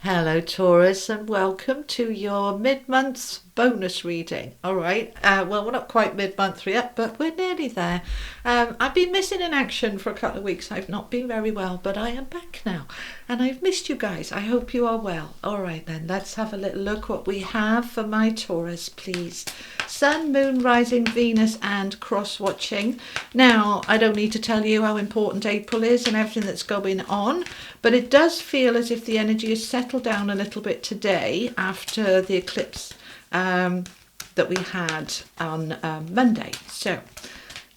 Hello Taurus, and welcome to your mid-month bonus reading. All right, well, we're not quite mid-month yet, but we're nearly there. I've been missing in action for a couple of weeks. I've not been very well, but I am back now and I've missed you guys. I hope you are well. All right then, let's have a little look what we have for my Taurus, please. Sun, Moon, Rising, Venus and cross-watching. Now, I don't need to tell you how important April is and everything that's going on, but it does feel as if the energy has settled down a little bit today after the eclipse that we had on Monday. So,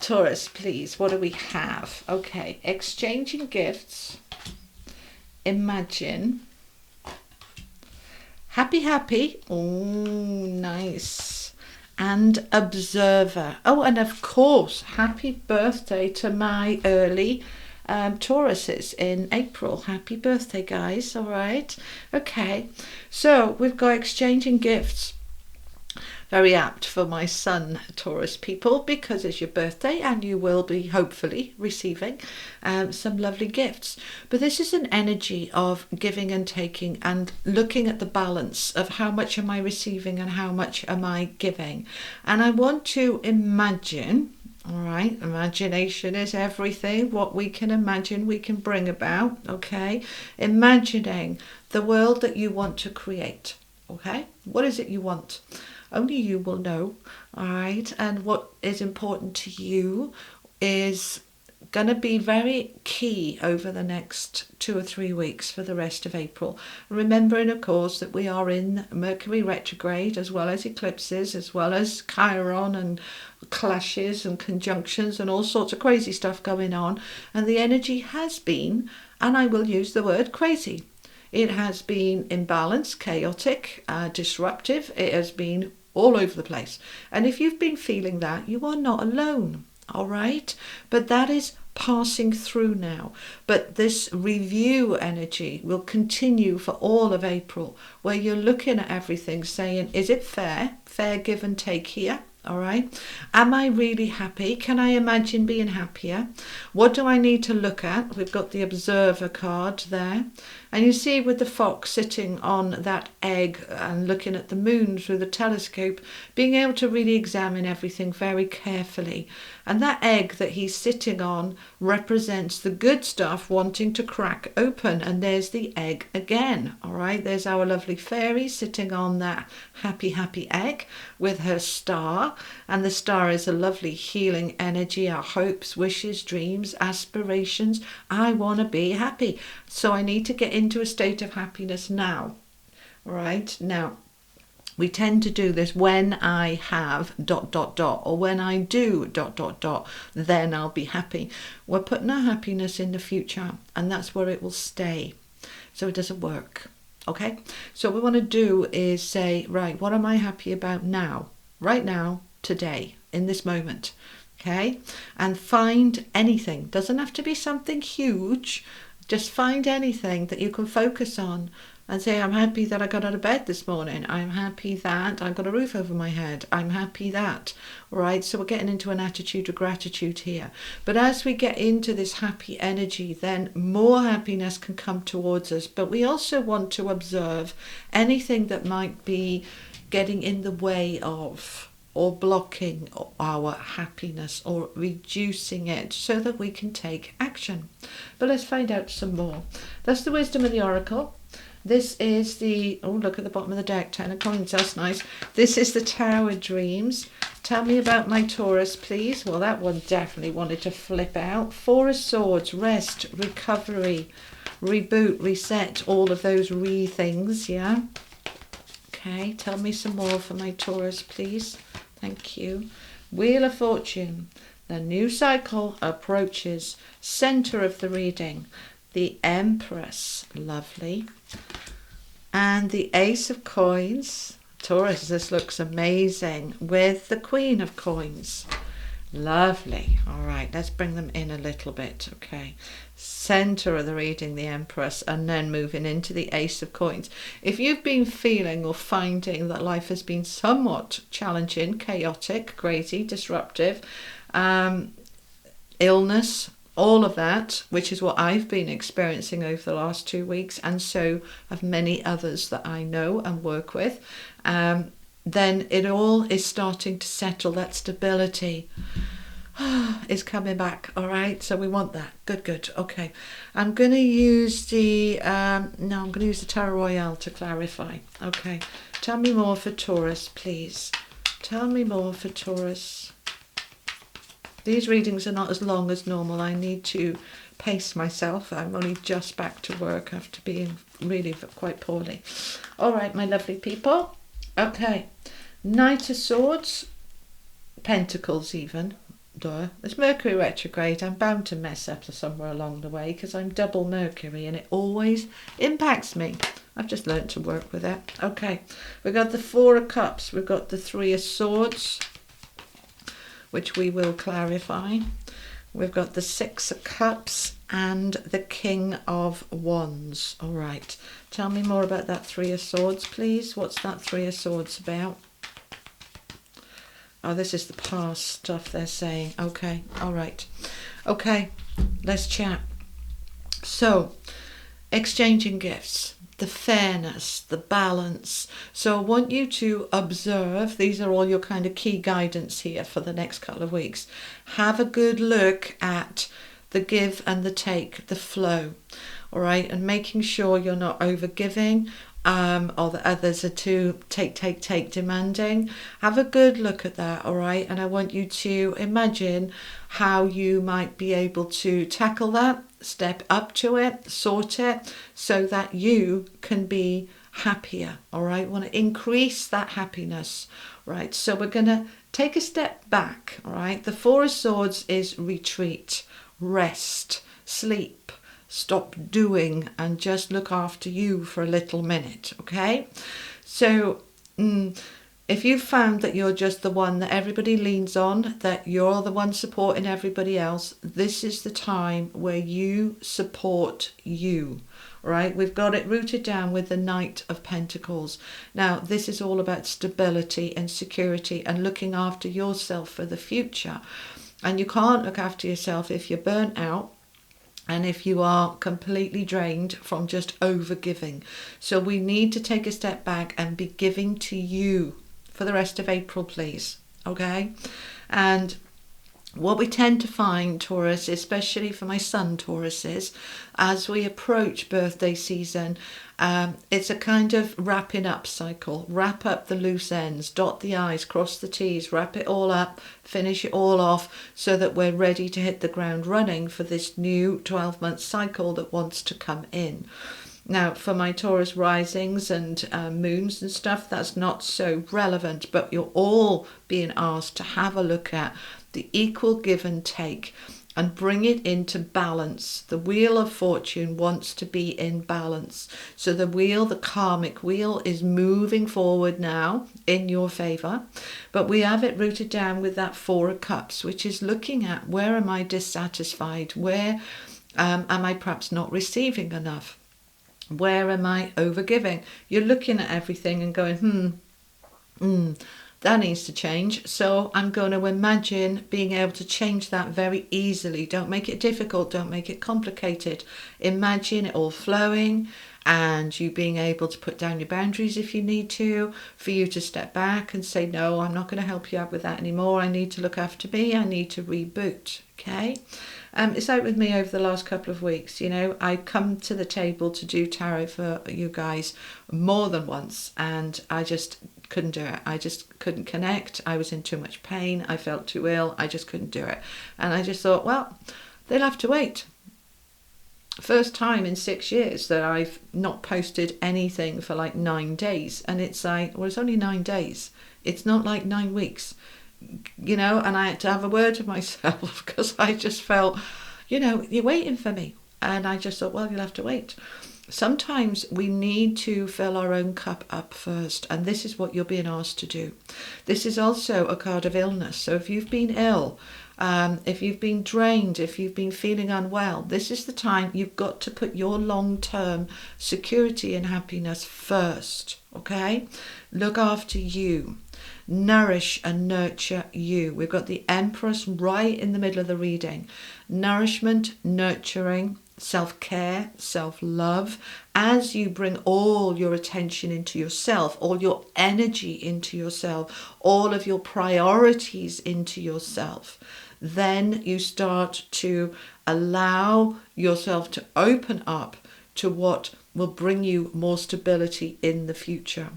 Taurus, please, what do we have? Okay, exchanging gifts, imagine, happy, oh, nice, and observer. Oh, and of course, happy birthday to my early Tauruses in April. Happy birthday, guys. All right. Okay. So we've got exchanging gifts. Very apt for my Sun Taurus people, because it's your birthday and you will be hopefully receiving some lovely gifts. But this is an energy of giving and taking and looking at the balance of how much am I receiving and how much am I giving. And I want to imagine. All right, imagination is everything. What we can imagine, we can bring about. Okay, imagining the world that you want to create. Okay, what is it you want? Only you will know. All right, and what is important to you is going to be very key over the next 2 or 3 weeks for the rest of April. Remembering, of course, that we are in Mercury retrograde, as well as eclipses, as well as Chiron and clashes and conjunctions and all sorts of crazy stuff going on. And the energy has been, and I will use the word crazy. It has been imbalanced, chaotic, disruptive. It has been all over the place. And if you've been feeling that, you are not alone. All right, but that is passing through now. But this review energy will continue for all of April, where you're looking at everything saying, is it fair? Fair give and take here. All right. Am I really happy? Can I imagine being happier? What do I need to look at? We've got the observer card there. And you see with the fox sitting on that egg and looking at the moon through the telescope, being able to really examine everything very carefully. And that egg that he's sitting on represents the good stuff wanting to crack open. And there's the egg again. All right. There's our lovely fairy sitting on that happy egg with her star. And the star is a lovely healing energy, our hopes, wishes, dreams, aspirations. I want to be happy. So I need to get into a state of happiness now. Right now, we tend to do this when I have ... or when I do ... then I'll be happy. We're putting our happiness in the future, and that's where it will stay. So it doesn't work. Okay, so what we want to do is say, right, what am I happy about now? Right now, today, in this moment. Okay, and find anything. Doesn't have to be something huge. Just find anything that you can focus on and say, I'm happy that I got out of bed this morning. I'm happy that I got a roof over my head. I'm happy that. All right, so we're getting into an attitude of gratitude here. But as we get into this happy energy, then more happiness can come towards us. But we also want to observe anything that might be getting in the way of or blocking our happiness or reducing it so that we can take action. But let's find out some more. That's the wisdom of the oracle. This is the, oh, look at the bottom of the deck, 10 of coins, that's nice. This is the Tower Dreams. Tell me about my Taurus, please. Well, that one definitely wanted to flip out. 4 of Swords, rest, recovery, reboot, reset, all of those things, yeah? Okay, tell me some more for my Taurus, please. Thank you. Wheel of Fortune. The new cycle approaches. Center of the reading. The Empress. Lovely. And the Ace of Coins. Taurus, this looks amazing. With the Queen of Coins. Lovely. All right, let's bring them in a little bit. Okay. Center of the reading, the Empress, and then moving into the Ace of Coins. If you've been feeling or finding that life has been somewhat challenging, chaotic, crazy, disruptive, illness, all of that, which is what I've been experiencing over the last 2 weeks, and so have many others that I know and work with, then it all is starting to settle. That stability is coming back. All right, so we want that. Good. Okay, I'm going to use the I'm going to use the Tarot Royale to clarify. Okay, tell me more for Taurus, please. Tell me more for Taurus. These readings are not as long as normal. I need to pace myself. I'm only just back to work after being really quite poorly. All right, my lovely people. Okay, Knight of Swords, Pentacles even. Duh. It's Mercury retrograde. I'm bound to mess up somewhere along the way because I'm double Mercury and it always impacts me. I've just learned to work with it. Okay, we've got the Four of Cups. We've got the Three of Swords, which we will clarify. We've got the Six of Cups and the King of Wands. All right, tell me more about that Three of Swords, please. What's that Three of Swords about? Oh, this is the past stuff they're saying. Okay, all right. Okay, let's chat. So, exchanging gifts, the fairness, the balance. So I want you to observe. These are all your kind of key guidance here for the next couple of weeks. Have a good look at the give and the take, the flow. All right, and making sure you're not over giving, or the others are too take, demanding. Have a good look at that, all right? And I want you to imagine how you might be able to tackle that, step up to it, sort it, so that you can be happier, all right? We want to increase that happiness, right? So we're going to take a step back, all right? The Four of Swords is retreat, rest, sleep, stop doing, and just look after you for a little minute, okay? So if you found that you're just the one that everybody leans on, that you're the one supporting everybody else, this is the time where you support you, right? We've got it rooted down with the Knight of Pentacles. Now, this is all about stability and security and looking after yourself for the future. And you can't look after yourself if you're burnt out, and if you are completely drained from just over giving. So we need to take a step back and be giving to you for the rest of April, please. Okay? And what we tend to find, Taurus, especially for my son Tauruses, as we approach birthday season, it's a kind of wrapping up cycle. Wrap up the loose ends, dot the I's, cross the T's, wrap it all up, finish it all off so that we're ready to hit the ground running for this new 12-month cycle that wants to come in. Now, for my Taurus risings and moons and stuff, that's not so relevant, but you're all being asked to have a look at the equal give and take and bring it into balance. The Wheel of Fortune wants to be in balance. So the wheel, the karmic wheel, is moving forward now in your favor. But we have it rooted down with that Four of Cups, which is looking at where am I dissatisfied? Where am I perhaps not receiving enough? Where am I overgiving? You're looking at everything and going, that needs to change. So I'm going to imagine being able to change that very easily. Don't make it difficult. Don't make it complicated. Imagine it all flowing and you being able to put down your boundaries if you need to, for you to step back and say, no, I'm not going to help you out with that anymore. I need to look after me. I need to reboot. Okay. It's out with me over the last couple of weeks. You know, I come to the table to do tarot for you guys more than once, and I just couldn't do it. I just couldn't connect. I was in too much pain. I felt too ill. I just couldn't do it. And I just thought, well, they'll have to wait. First time in 6 years that I've not posted anything for like 9 days. And it's like, well, it's only 9 days. It's not like 9 weeks. You know, and I had to have a word with myself because I just felt, you know, you're waiting for me. And I just thought, well, you'll have to wait. Sometimes we need to fill our own cup up first. And this is what you're being asked to do. This is also a card of illness. So if you've been ill, If you've been drained, if you've been feeling unwell, this is the time you've got to put your long-term security and happiness first, okay? Look after you. Nourish and nurture you. We've got the Empress right in the middle of the reading. Nourishment, nurturing, self-care, self-love. As you bring all your attention into yourself, all your energy into yourself, all of your priorities into yourself, then you start to allow yourself to open up to what will bring you more stability in the future.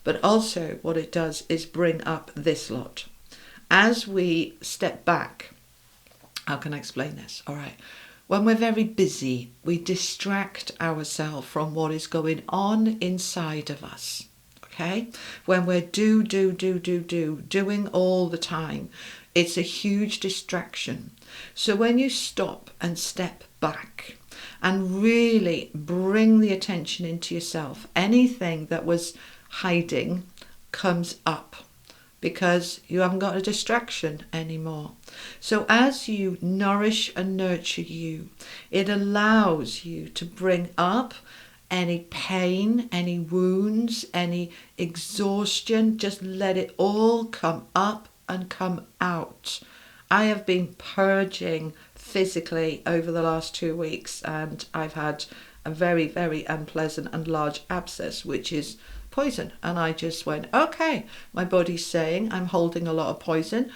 But also what it does is bring up this lot. As we step back, how can I explain this? All right. When we're very busy, we distract ourselves from what is going on inside of us. Okay? When we're doing all the time, it's a huge distraction. So when you stop and step back and really bring the attention into yourself, anything that was hiding comes up because you haven't got a distraction anymore. So as you nourish and nurture you, it allows you to bring up any pain, any wounds, any exhaustion. Just let it all come up and come out. I have been purging physically over the last 2 weeks, and I've had a very, very unpleasant and large abscess, which is poison. And I just went, okay, my body's saying I'm holding a lot of poison.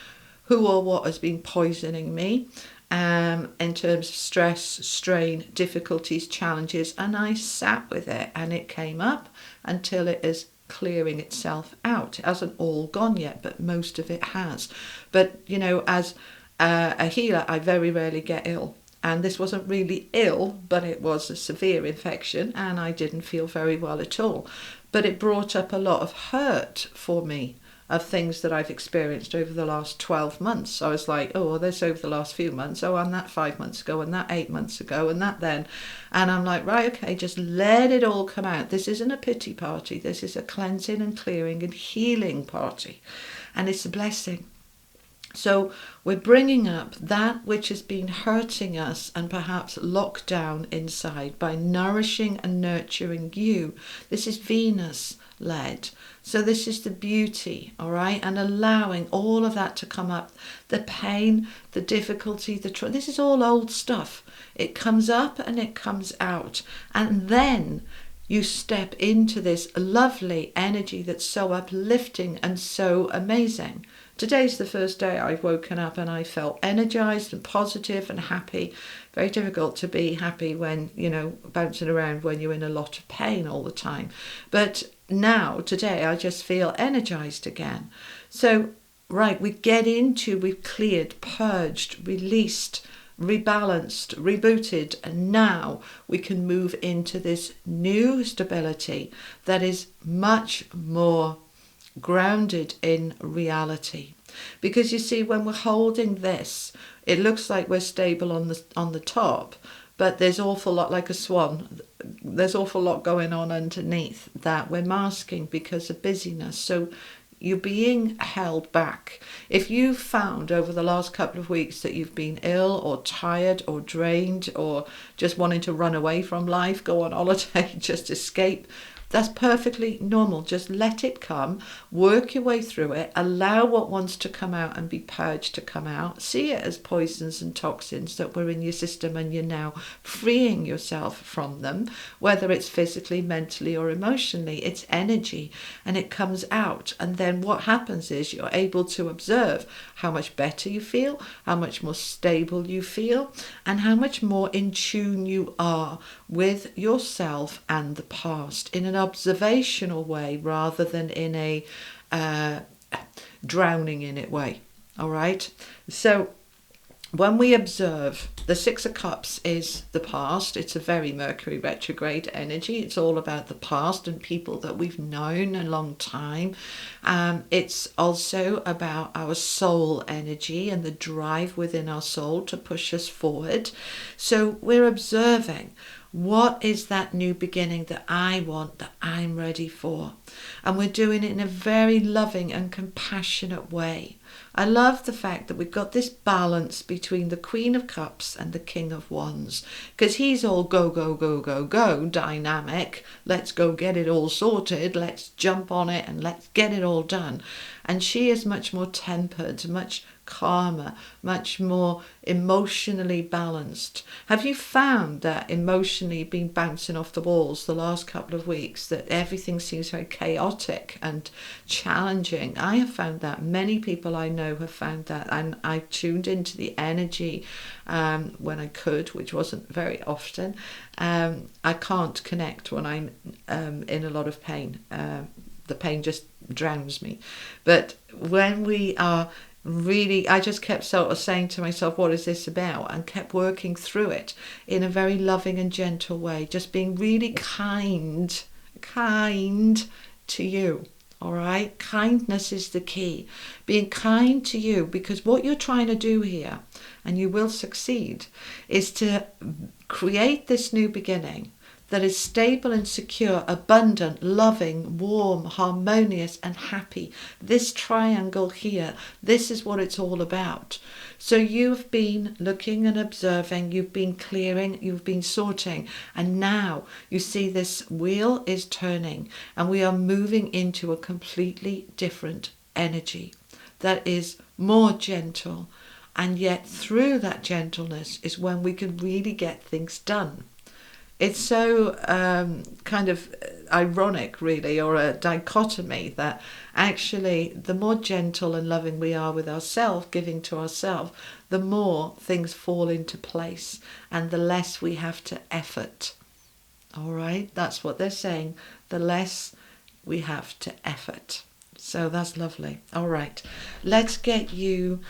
Who or what has been poisoning me in terms of stress, strain, difficulties, challenges? And I sat with it, and it came up until it is clearing itself out. It hasn't all gone yet, but most of it has. But, you know, as a healer, I very rarely get ill. And this wasn't really ill, but it was a severe infection, and I didn't feel very well at all. But it brought up a lot of hurt for me of things that I've experienced over the last 12 months. I was like, oh, well, this over the last few months. Oh, and that 5 months ago, and that 8 months ago, and that then. And I'm like, right, okay, just let it all come out. This isn't a pity party. This is a cleansing and clearing and healing party. And it's a blessing. So we're bringing up that which has been hurting us and perhaps locked down inside by nourishing and nurturing you. This is Venus led. So this is the beauty, all right? And allowing all of that to come up. The pain, the difficulty, this is all old stuff. It comes up and it comes out. And then you step into this lovely energy that's so uplifting and so amazing. Today's the first day I've woken up and I felt energized and positive and happy. Very difficult to be happy when, you know, bouncing around when you're in a lot of pain all the time. But now, today, I just feel energized again. So, right, we've cleared, purged, released, rebalanced, rebooted, and now we can move into this new stability that is much more grounded in reality. Because you see, when we're holding this, it looks like we're stable on the top, but there's awful lot, like a swan, there's awful lot going on underneath that we're masking because of busyness. So you're being held back. If you've found over the last couple of weeks that you've been ill or tired or drained or just wanting to run away from life, go on holiday, just escape, that's perfectly normal. Just let it come, work your way through it, allow what wants to come out and be purged to come out. See it as poisons and toxins that were in your system, and you're now freeing yourself from them, whether it's physically, mentally or emotionally. It's energy and it comes out. And then what happens is you're able to observe how much better you feel, how much more stable you feel, and how much more in tune you are with yourself and the past in an observational way rather than in a drowning in it way. All right. So when we observe, the Six of Cups is the past. It's a very Mercury retrograde energy. It's all about the past and people that we've known a long time. It's also about our soul energy and the drive within our soul to push us forward. So we're observing What is that new beginning that I want, that I'm ready for? And we're doing it in a very loving and compassionate way. I love the fact that we've got this balance between the Queen of Cups and the King of Wands, because he's all go, go, go, go, go, dynamic. Let's go get it all sorted. Let's jump on it and let's get it all done. And she is much more tempered, much calmer, much more emotionally balanced. Have you found that emotionally been bouncing off the walls the last couple of weeks, that everything seems very chaotic and challenging? I have found that. Many people I know have found that, and I tuned into the energy when I could, which wasn't very often. I can't connect when I'm in a lot of pain. The pain just drowns me. But when we are really, I just kept sort of saying to myself, what is this about? And kept working through it in a very loving and gentle way, just being really kind to you. All right, kindness is the key. Being kind to you, because what you're trying to do here, and you will succeed, is to create this new beginning that is stable and secure, abundant, loving, warm, harmonious and happy. This triangle here, this is what it's all about. So you've been looking and observing, you've been clearing, you've been sorting, and now you see this wheel is turning and we are moving into a completely different energy that is more gentle, and yet through that gentleness is when we can really get things done. It's so kind of ironic, really, or a dichotomy, that actually the more gentle and loving we are with ourselves, giving to ourselves, the more things fall into place and the less we have to effort. All right, that's what they're saying, the less we have to effort. So that's lovely. All right, let's get you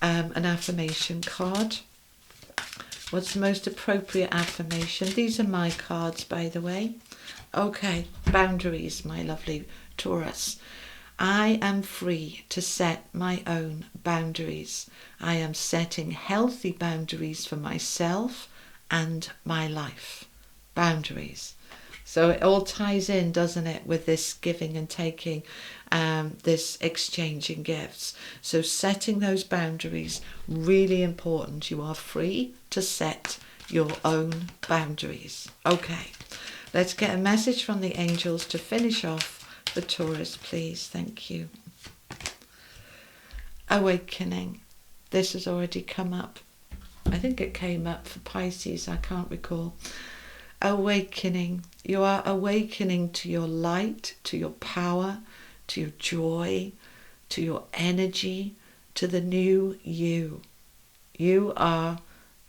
an affirmation card. What's the most appropriate affirmation? These are my cards, by the way. Okay, boundaries, my lovely Taurus. I am free to set my own boundaries. I am setting healthy boundaries for myself and my life. Boundaries. So it all ties in, doesn't it, with this giving and taking, this exchanging gifts. So setting those boundaries, really important. You are free to set your own boundaries. Okay, let's get a message from the angels to finish off for Taurus, please. Thank you. Awakening. This has already come up. I think it came up for Pisces, I can't recall. Awakening. You are awakening to your light, to your power, to your joy, to your energy, to the new you. You are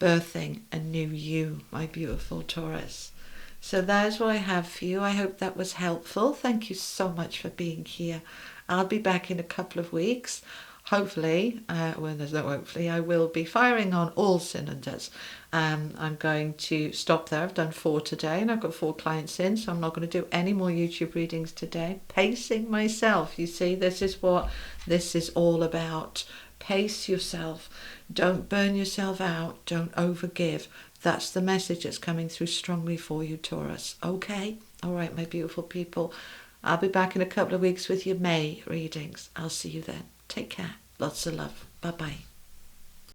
birthing a new you, my beautiful Taurus. So that's what I have for you. I hope that was helpful. Thank you so much for being here. I'll be back in a couple of weeks. Hopefully, well, there's no hopefully, I will be firing on all cylinders. I'm going to stop there. I've done 4 today and I've got 4 clients in, so I'm not going to do any more YouTube readings today. Pacing myself, you see, this is what this is all about. Pace yourself. Don't burn yourself out. Don't overgive. That's the message that's coming through strongly for you, Taurus. Okay? All right, my beautiful people. I'll be back in a couple of weeks with your May readings. I'll see you then. Take care. Lots of love. Bye-bye.